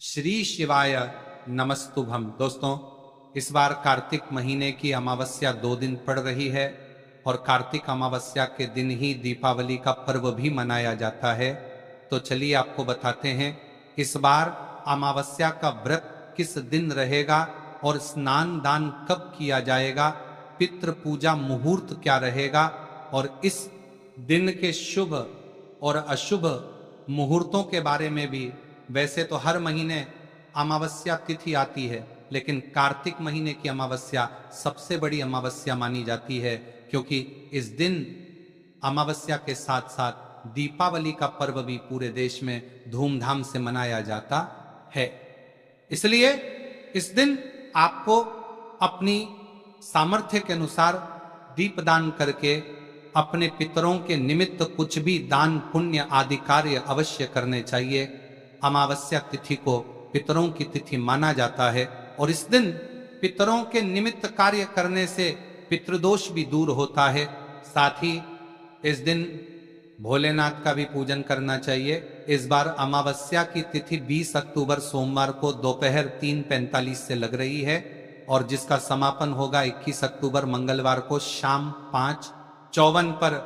श्री शिवाय नमस्तुभम। दोस्तों, इस बार कार्तिक महीने की अमावस्या 2 दिन पड़ रही है और कार्तिक अमावस्या के दिन ही दीपावली का पर्व भी मनाया जाता है। तो चलिए आपको बताते हैं इस बार अमावस्या का व्रत किस दिन रहेगा और स्नान दान कब किया जाएगा, पितृ पूजा मुहूर्त क्या रहेगा और इस दिन के शुभ और अशुभ मुहूर्तों के बारे में भी। वैसे तो हर महीने अमावस्या तिथि आती है, लेकिन कार्तिक महीने की अमावस्या सबसे बड़ी अमावस्या मानी जाती है, क्योंकि इस दिन अमावस्या के साथ साथ दीपावली का पर्व भी पूरे देश में धूमधाम से मनाया जाता है। इसलिए इस दिन आपको अपनी सामर्थ्य के अनुसार दीपदान करके अपने पितरों के निमित्त कुछ भी दान पुण्य आदि कार्य अवश्य करने चाहिए। अमावस्या तिथि को पितरों की तिथि माना जाता है और इस दिन पितरों के निमित्त कार्य करने से पितृदोष भी दूर होता है। साथ ही इस दिन भोलेनाथ का भी पूजन करना चाहिए। इस बार अमावस्या की तिथि 20 अक्टूबर सोमवार को दोपहर 3:45 से लग रही है और जिसका समापन होगा 21 अक्टूबर मंगलवार को शाम 5:54 पर।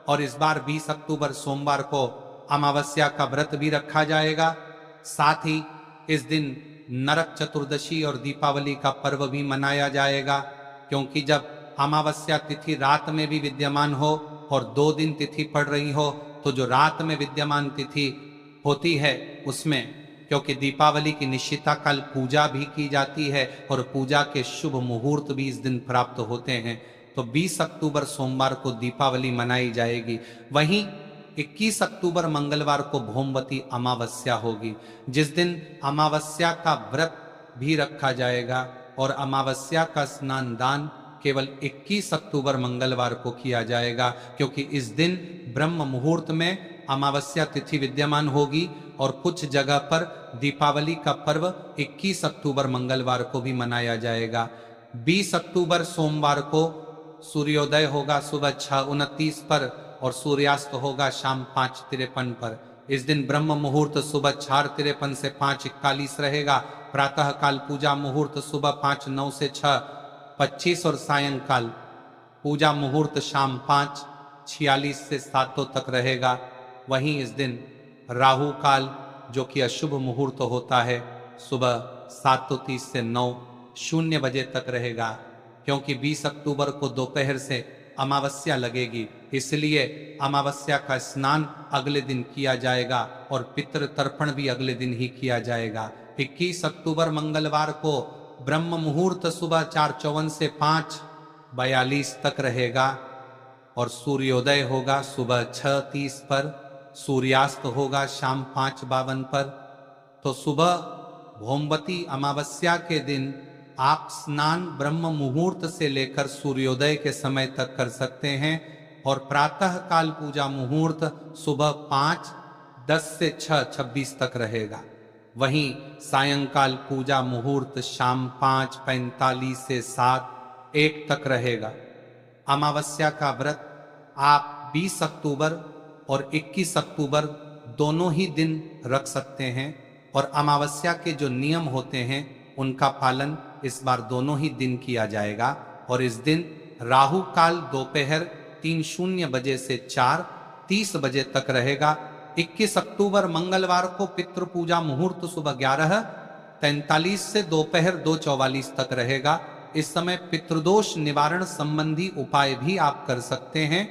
और इस बार 20 अक्टूबर सोमवार को अमावस्या का व्रत भी रखा जाएगा। साथ ही इस दिन नरक चतुर्दशी और दीपावली का पर्व भी मनाया जाएगा, क्योंकि जब अमावस्या तिथि रात में भी विद्यमान हो और 2 दिन तिथि पड़ रही हो, तो जो रात में विद्यमान तिथि होती है उसमें, क्योंकि दीपावली की निश्चिता काल पूजा भी की जाती है और पूजा के शुभ मुहूर्त भी इस दिन प्राप्त होते हैं, तो 20 अक्टूबर सोमवार को दीपावली मनाई जाएगी। वहीं 21 अक्टूबर मंगलवार को भोमवती अमावस्या होगी, जिस दिन अमावस्या का व्रत भी रखा जाएगा और अमावस्या का स्नान दान केवल 21 अक्टूबर मंगलवार को किया जाएगा, क्योंकि इस दिन ब्रह्म मुहूर्त में अमावस्या तिथि विद्यमान होगी और कुछ जगह पर दीपावली का पर्व 21 अक्टूबर मंगलवार को भी मनाया जाएगा। 20 अक्टूबर सोमवार को सूर्योदय होगा सुबह 6:29 पर और सूर्यास्त होगा शाम 5:53 पर। इस दिन ब्रह्म मुहूर्त सुबह 4:53 से 5:41 रहेगा। प्रातः काल पूजा मुहूर्त सुबह 5:09 से 6:25 और सायंकाल पूजा मुहूर्त शाम 5:46 से 7 तक रहेगा। वहीं इस दिन राहु काल, जो कि अशुभ मुहूर्त होता है, सुबह 7:30 से 9:00 बजे तक रहेगा, क्योंकि 20 अक्टूबर को दोपहर से अमावस्या लगेगी, इसलिए अमावस्या का स्नान अगले दिन किया जाएगा और पितृ तर्पण भी अगले दिन ही किया जाएगा। 21 अक्टूबर मंगलवार को ब्रह्म मुहूर्त सुबह 4:54 से 5:42 तक रहेगा और सूर्योदय होगा सुबह 6:30 पर, सूर्यास्त होगा शाम 5:52 पर। तो सुबह भोमवती अमावस्या के दिन आप स्नान ब्रह्म मुहूर्त से लेकर सूर्योदय के समय तक कर सकते हैं और प्रातः काल पूजा मुहूर्त सुबह 5:10 से 6:26 तक रहेगा। वहीं सायंकाल पूजा मुहूर्त शाम 5:45 से 7:01 तक रहेगा। अमावस्या का व्रत आप 20 अक्टूबर और 21 अक्टूबर दोनों ही दिन रख सकते हैं और अमावस्या के जो नियम होते हैं उनका पालन इस बार दोनों ही दिन किया जाएगा। और इस दिन राहु काल दोपहर 3:00 बजे से 4:30 बजे तक रहेगा। 21 अक्टूबर मंगलवार को पितृ पूजा मुहूर्त सुबह 11:43 से दोपहर 2:44 तक रहेगा। इस समय पितृदोष निवारण संबंधी उपाय भी आप कर सकते हैं।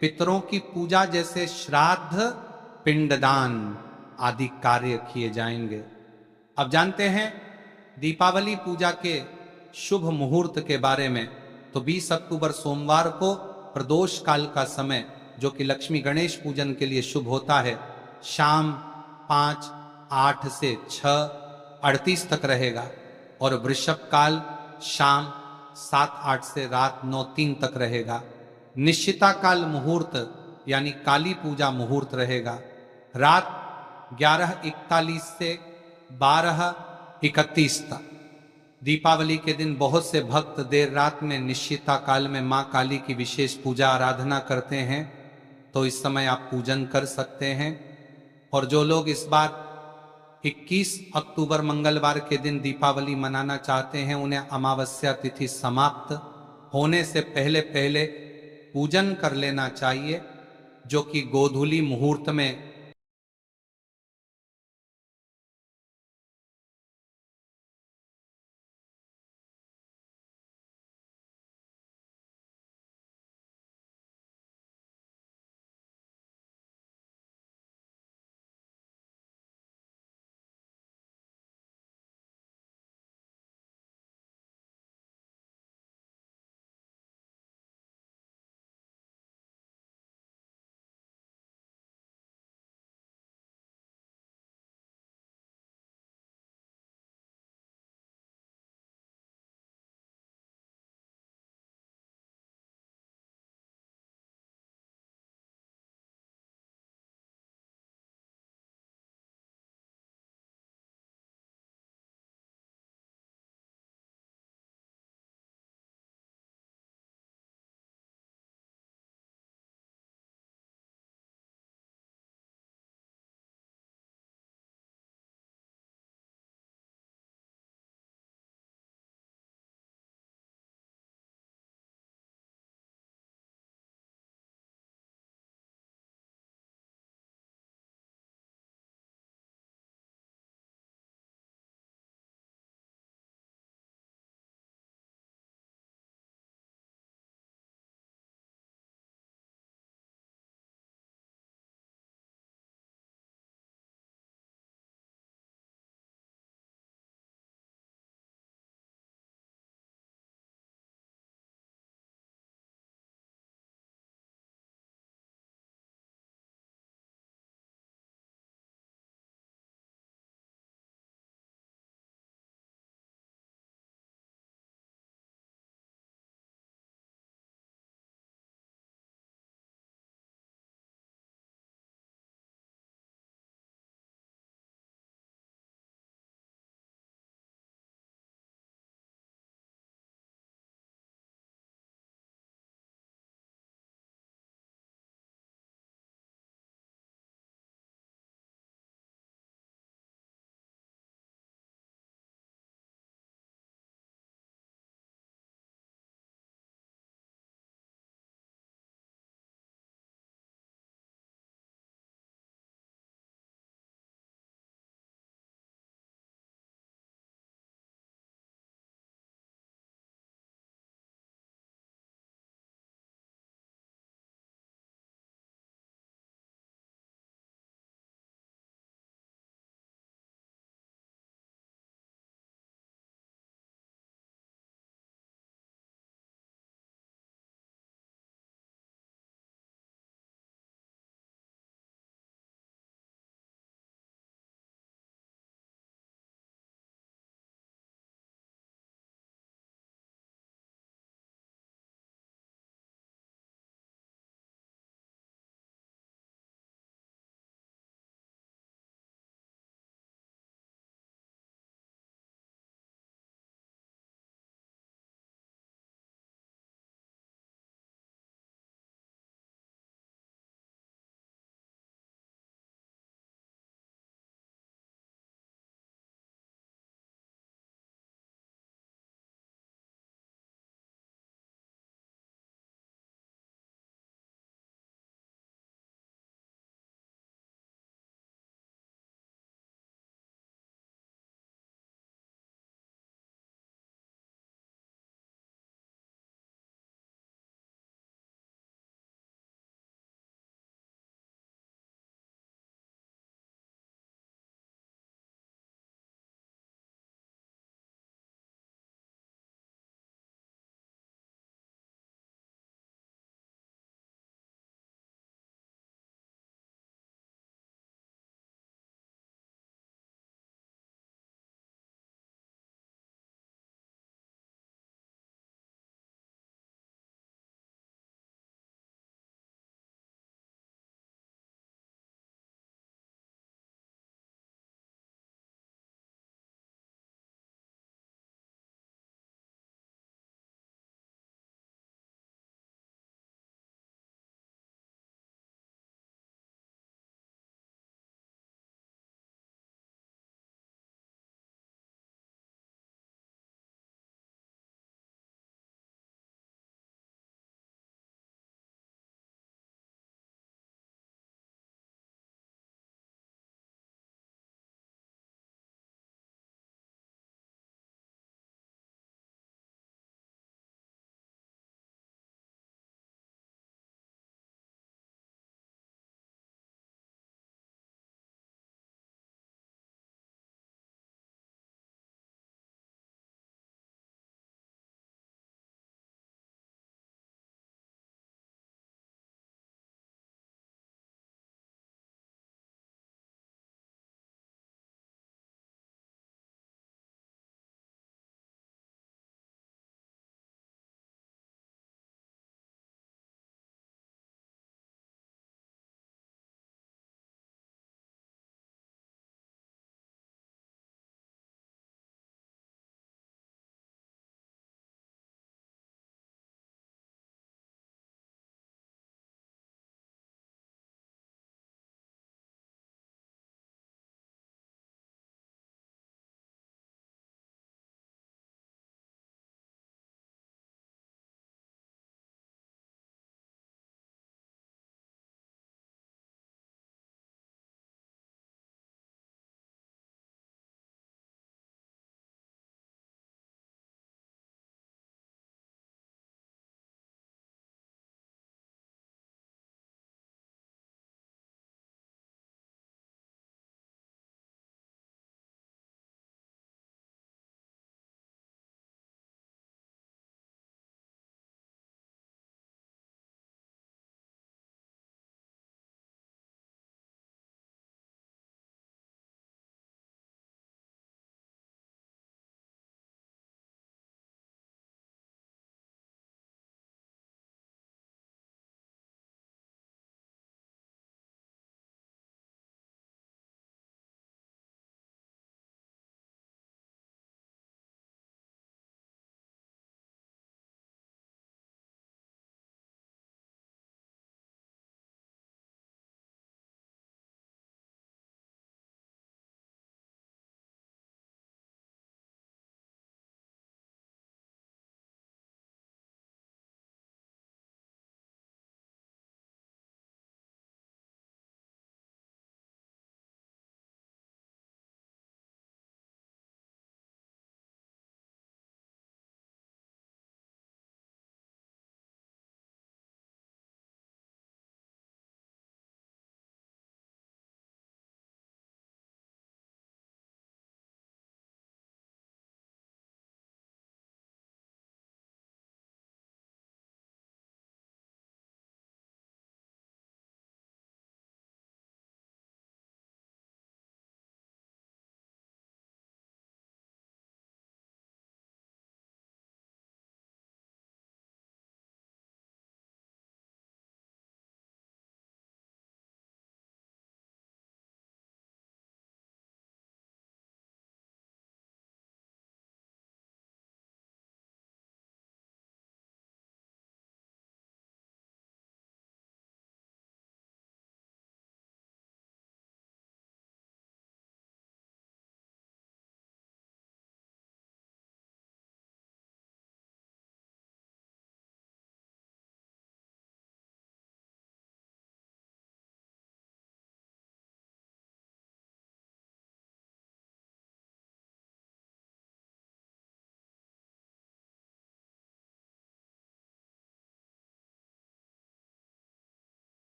पितरों की पूजा जैसे श्राद्ध, पिंडदान आदि कार्य किए जाएंगे। अब जानते हैं दीपावली पूजा के शुभ मुहूर्त के बारे में। तो 20 अक्टूबर सोमवार को प्रदोष काल का समय, जो कि लक्ष्मी गणेश पूजन के लिए शुभ होता है, शाम 5:08 से 6:38 तक रहेगा और वृषभ काल शाम 7:08 से रात 9:03 तक रहेगा। निश्चिता काल मुहूर्त यानी काली पूजा मुहूर्त रहेगा रात 11:41 से 12:31 तक। दीपावली के दिन बहुत से भक्त देर रात में निश्चिता काल में मां काली की विशेष पूजा आराधना करते हैं, तो इस समय आप पूजन कर सकते हैं। और जो लोग इस बार 21 अक्टूबर मंगलवार के दिन दीपावली मनाना चाहते हैं, उन्हें अमावस्या तिथि समाप्त होने से पहले पहले पूजन कर लेना चाहिए, जो कि गोधूली मुहूर्त में